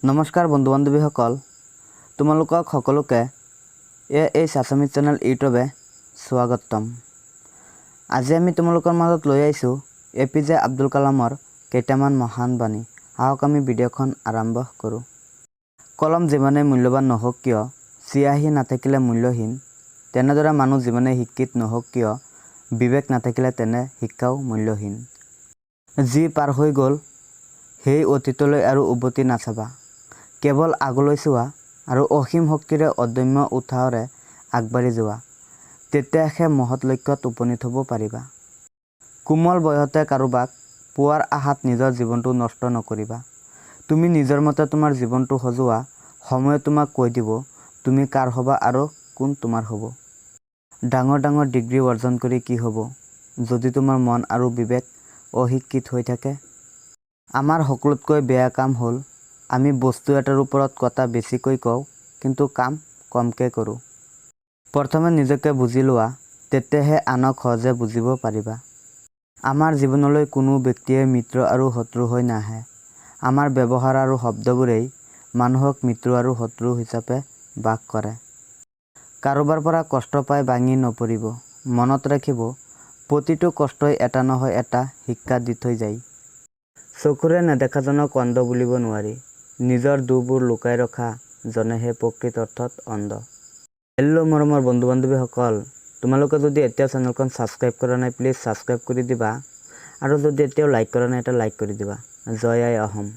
नमस्कार बंधु बान्धवीসকল তোমালোকক সকলোকে এই সাসামিজ চেনেল ইউটিউবে স্বাগতম। আজি আমি তোমালোকৰ মাজত লৈ আহিছোঁ APJ আব্দুল কালামৰ কেইটামান মহান বাণী। আহক আমি ভিডিঅ'খন আৰম্ভ কৰোঁ। কলম যিমানে মূল্যৱান নহওক কিয় চিয়াহী নাথাকিলে মূল্যহীন, তেনেদৰে মানুহ যিমানে শিক্ষিত নহওক কিয় বিবেক নাথাকিলে তেনে শিক্ষাও মূল্যহীন। যি পাৰ হৈ গ'ল সেই অতীতলৈ আৰু উভতি নাচাবা, কেৱল আগলৈ চোৱা আৰু অসীম শক্তিৰে অদম্য উৎসাহৰে আগবাঢ়ি যোৱা, তেতিয়াহে মহৎ লক্ষ্যত উপনীত হ'ব পাৰিবা। কোমল বয়সতে কাৰোবাক পোৱাৰ আশাত নিজৰ জীৱনটো নষ্ট নকৰিবা। তুমি নিজৰ মতে তোমাৰ জীৱনটো সজোৱা, সময়ে তোমাক কৈ দিব তুমি কাৰ হ'বা আৰু কোন তোমাৰ হ'ব। ডাঙৰ ডাঙৰ ডিগ্ৰী অৰ্জন কৰি কি হ'ব যদি তোমাৰ মন আৰু বিবেক অশিক্ষিত হৈ থাকে। আমাৰ সকলোতকৈ বেয়া কাম হ'ল আমি বস্তু এটাৰ ওপৰত কথা বেছিকৈ কওঁ কিন্তু কাম কমকৈ কৰোঁ। প্ৰথমে নিজকে বুজি লোৱা, তেতিয়াহে আনক সহজে বুজিব পাৰিবা। আমাৰ জীৱনলৈ কোনো ব্যক্তিয়ে মিত্ৰ আৰু শত্ৰু হৈ নাহে। আমাৰ ব্যৱহাৰ আৰু শব্দবোৰেই মানুহক মিত্ৰ আৰু শত্ৰু হিচাপে বাস কৰে। কাৰোবাৰ পৰা কষ্ট পাই ভাঙি নপৰিব। মনত ৰাখিব, প্ৰতিটো কষ্টই এটা নহয় এটা শিক্ষা দি থৈ যায়। চকুৰে নেদেখাজনক অন্ধ বুলিব নোৱাৰি। নিজৰ দুখবোৰ লুকাই ৰখা জনেহে প্ৰকৃত অৰ্থত অন্ধ। হেল্ল' মৰমৰ বন্ধু বান্ধৱীসকল, তোমালোকে যদি এতিয়াও চেনেলখন ছাবস্ক্ৰাইব কৰা নাই প্লিজ ছাবস্ক্ৰাইব কৰি দিবা, আৰু যদি এতিয়াও লাইক কৰা নাই এটা লাইক কৰি দিবা। জয় আই অসম।